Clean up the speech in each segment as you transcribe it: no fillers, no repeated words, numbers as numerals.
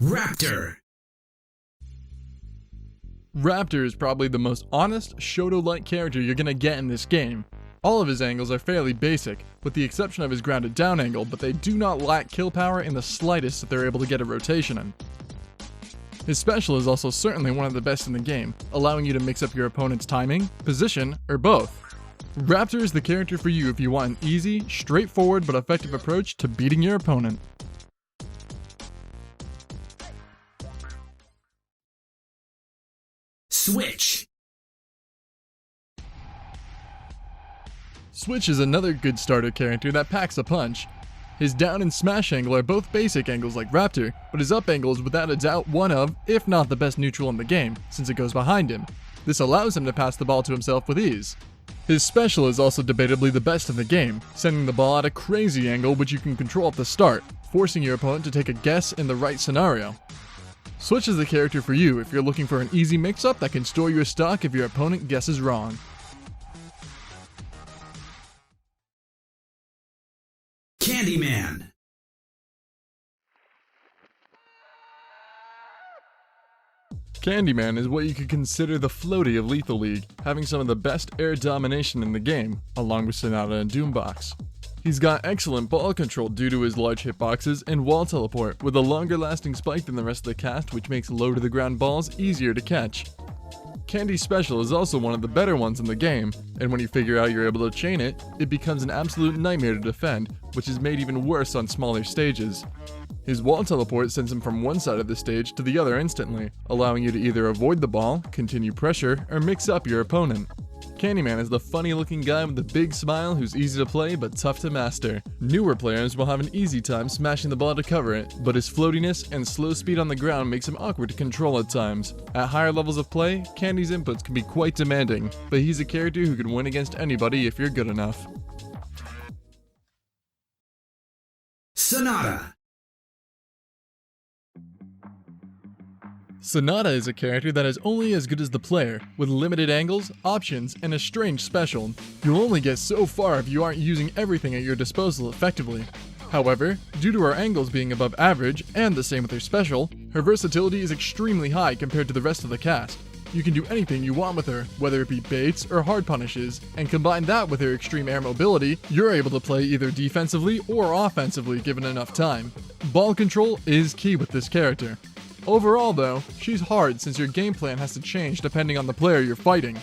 Raptor. Raptor is probably the most honest, Shoto-like character you're gonna get in this game. All of his angles are fairly basic, with the exception of his grounded down angle, but they do not lack kill power in the slightest if they're able to get a rotation in. His special is also certainly one of the best in the game, allowing you to mix up your opponent's timing, position, or both. Raptor is the character for you if you want an easy, straightforward, but effective approach to beating your opponent. Switch. Switch is another good starter character that packs a punch. His down and smash angle are both basic angles like Raptor, but his up angle is without a doubt one of, if not the best neutral in the game, since it goes behind him. This allows him to pass the ball to himself with ease. His special is also debatably the best in the game, sending the ball at a crazy angle which you can control at the start, forcing your opponent to take a guess in the right scenario. Switch is the character for you if you're looking for an easy mix-up that can store your stock if your opponent guesses wrong. Candyman. Candyman is what you could consider the floaty of Lethal League, having some of the best air domination in the game, along with Sonata and Doombox. He's got excellent ball control due to his large hitboxes and wall teleport, with a longer lasting spike than the rest of the cast, which makes low to the ground balls easier to catch. Candy's special is also one of the better ones in the game, and when you figure out you're able to chain it, it becomes an absolute nightmare to defend, which is made even worse on smaller stages. His wall teleport sends him from one side of the stage to the other instantly, allowing you to either avoid the ball, continue pressure, or mix up your opponent. Candyman is the funny looking guy with the big smile who's easy to play but tough to master. Newer players will have an easy time smashing the ball to cover it, but his floatiness and slow speed on the ground makes him awkward to control at times. At higher levels of play, Candy's inputs can be quite demanding, but he's a character who can win against anybody if you're good enough. Sonata. Sonata is a character that is only as good as the player, with limited angles, options, and a strange special. You'll only get so far if you aren't using everything at your disposal effectively. However, due to her angles being above average, and the same with her special, her versatility is extremely high compared to the rest of the cast. You can do anything you want with her, whether it be baits or hard punishes, and combine that with her extreme air mobility, you're able to play either defensively or offensively given enough time. Ball control is key with this character. Overall though, she's hard since your game plan has to change depending on the player you're fighting.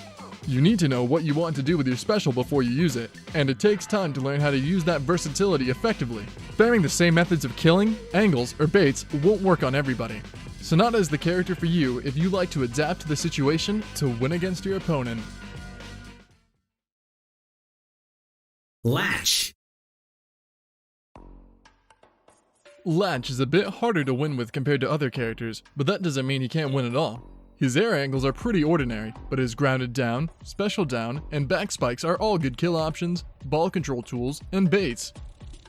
You need to know what you want to do with your special before you use it, and it takes time to learn how to use that versatility effectively. Spamming the same methods of killing, angles, or baits won't work on everybody. Sonata is the character for you if you like to adapt to the situation to win against your opponent. Latch. Latch is a bit harder to win with compared to other characters, but that doesn't mean he can't win at all. His air angles are pretty ordinary, but his grounded down, special down, and back spikes are all good kill options, ball control tools, and baits.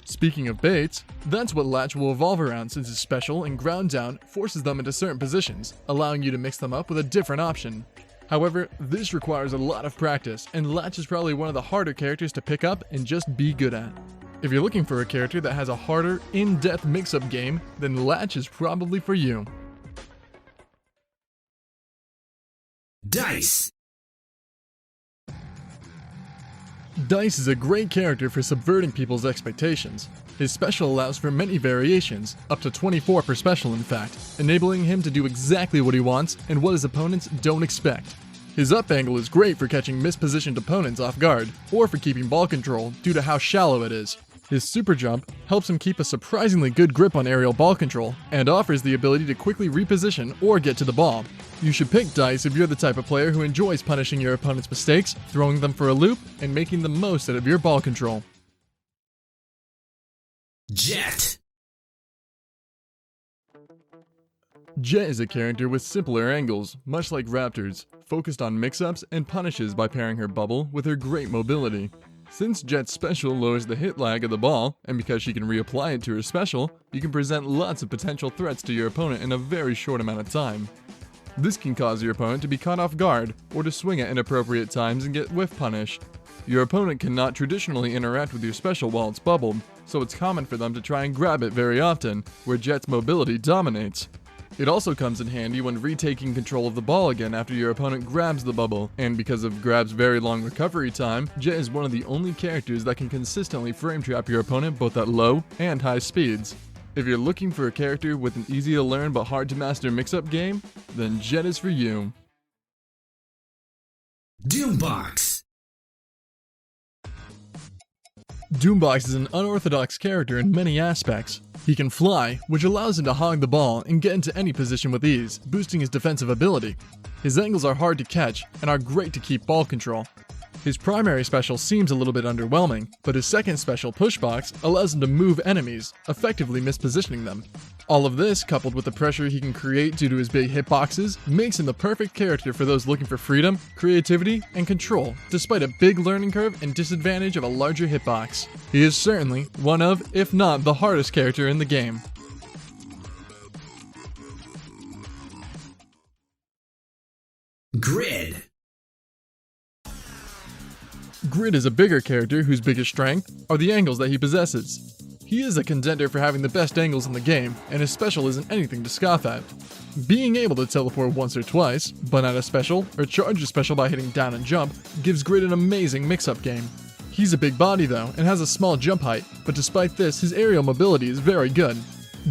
Speaking of baits, that's what Latch will evolve around since his special and ground down forces them into certain positions, allowing you to mix them up with a different option. However, this requires a lot of practice, and Latch is probably one of the harder characters to pick up and just be good at. If you're looking for a character that has a harder, in-depth mix-up game, then Latch is probably for you. Dice. Dice is a great character for subverting people's expectations. His special allows for many variations, up to 24 per special in fact, enabling him to do exactly what he wants and what his opponents don't expect. His up angle is great for catching mispositioned opponents off guard, or for keeping ball control due to how shallow it is. His super jump helps him keep a surprisingly good grip on aerial ball control, and offers the ability to quickly reposition or get to the ball. You should pick Dice if you're the type of player who enjoys punishing your opponent's mistakes, throwing them for a loop, and making the most out of your ball control. Jet. Jet is a character with simpler angles, much like Raptor's, focused on mix-ups and punishes by pairing her bubble with her great mobility. Since Jet's special lowers the hit lag of the ball, and because she can reapply it to her special, you can present lots of potential threats to your opponent in a very short amount of time. This can cause your opponent to be caught off guard, or to swing at inappropriate times and get whiff punished. Your opponent cannot traditionally interact with your special while it's bubbled, so it's common for them to try and grab it very often, where Jet's mobility dominates. It also comes in handy when retaking control of the ball again after your opponent grabs the bubble, and because of Grab's very long recovery time, Jet is one of the only characters that can consistently frame trap your opponent both at low and high speeds. If you're looking for a character with an easy to learn but hard to master mix-up game, then Jet is for you. Doombox. Doombox is an unorthodox character in many aspects. He can fly, which allows him to hog the ball and get into any position with ease, boosting his defensive ability. His angles are hard to catch and are great to keep ball control. His primary special seems a little bit underwhelming, but his second special, Pushbox, allows him to move enemies, effectively mispositioning them. All of this, coupled with the pressure he can create due to his big hitboxes, makes him the perfect character for those looking for freedom, creativity, and control, despite a big learning curve and disadvantage of a larger hitbox. He is certainly one of, if not the hardest character in the game. Grid. Grid is a bigger character whose biggest strength are the angles that he possesses. He is a contender for having the best angles in the game, and his special isn't anything to scoff at. Being able to teleport once or twice, bun out a special, or charge a special by hitting down and jump, gives Grid an amazing mix-up game. He's a big body though, and has a small jump height, but despite this, his aerial mobility is very good.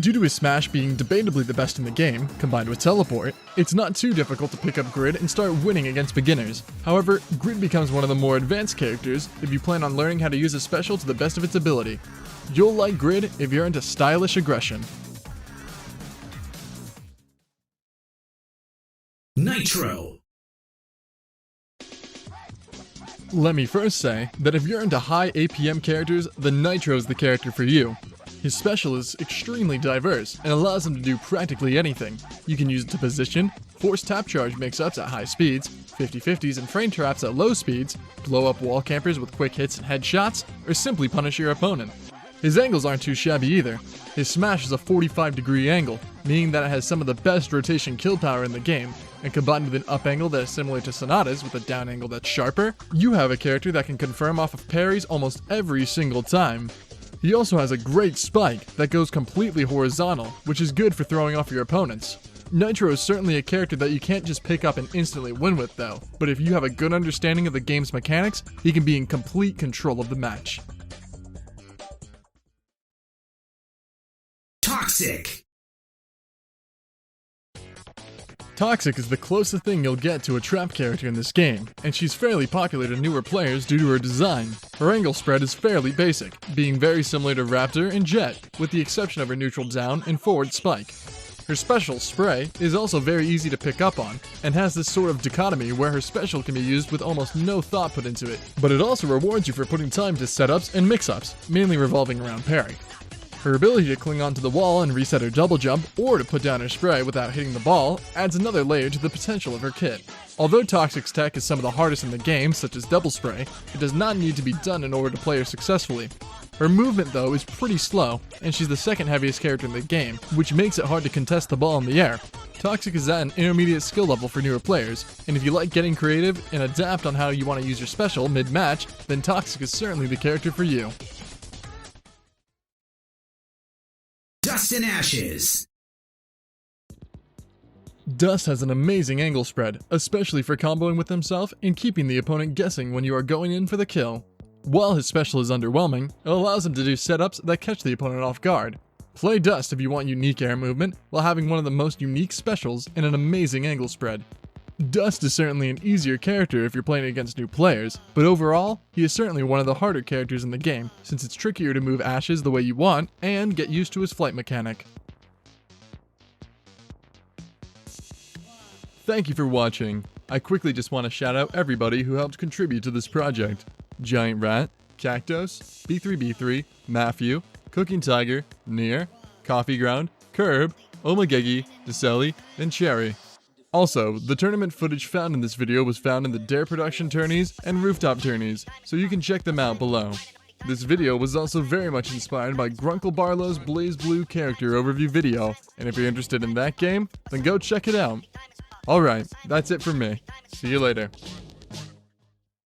Due to his smash being debatably the best in the game, combined with teleport, it's not too difficult to pick up Grid and start winning against beginners. However, Grid becomes one of the more advanced characters if you plan on learning how to use a special to the best of its ability. You'll like Grid if you're into stylish aggression. Nitro. Let me first say that if you're into high APM characters, then Nitro is the character for you. His special is extremely diverse and allows him to do practically anything. You can use it to position, force tap charge mix-ups at high speeds, 50-50s and frame traps at low speeds, blow up wall campers with quick hits and headshots, or simply punish your opponent. His angles aren't too shabby either. His smash is a 45-degree angle, meaning that it has some of the best rotation kill power in the game, and combined with an up angle that is similar to Sonata's with a down angle that's sharper, you have a character that can confirm off of parries almost every single time. He also has a great spike that goes completely horizontal, which is good for throwing off your opponents. Nitro is certainly a character that you can't just pick up and instantly win with though, but if you have a good understanding of the game's mechanics, he can be in complete control of the match. Toxic. Toxic is the closest thing you'll get to a trap character in this game, and she's fairly popular to newer players due to her design. Her angle spread is fairly basic, being very similar to Raptor and Jet, with the exception of her neutral down and forward spike. Her special, Spray, is also very easy to pick up on, and has this sort of dichotomy where her special can be used with almost no thought put into it, but it also rewards you for putting time to setups and mix-ups, mainly revolving around parry. Her ability to cling onto the wall and reset her double jump, or to put down her spray without hitting the ball, adds another layer to the potential of her kit. Although Toxic's tech is some of the hardest in the game, such as double spray, it does not need to be done in order to play her successfully. Her movement though is pretty slow, and she's the second heaviest character in the game, which makes it hard to contest the ball in the air. Toxic is at an intermediate skill level for newer players, and if you like getting creative and adapt on how you want to use your special mid-match, then Toxic is certainly the character for you. Dust and Ashes. Dust has an amazing angle spread, especially for comboing with himself and keeping the opponent guessing when you are going in for the kill. While his special is underwhelming, it allows him to do setups that catch the opponent off guard. Play Dust if you want unique air movement, while having one of the most unique specials and an amazing angle spread. Dust is certainly an easier character if you're playing against new players, but overall, he is certainly one of the harder characters in the game, since it's trickier to move Ashes the way you want and get used to his flight mechanic. Thank you for watching. I quickly just want to shout out everybody who helped contribute to this project. Giant Rat, Cactos, B3B3, Matthew, Cooking Tiger, Near, Coffee Ground, Curb, Omagegi, Deselli, and Cherry. Also, the tournament footage found in this video was found in the Dair Productions tourneys and Rooftop tourneys, so you can check them out below. This video was also very much inspired by Grunkle Barlow's Blaze Blue character overview video, and if you're interested in that game, then go check it out. Alright, that's it from me. See you later.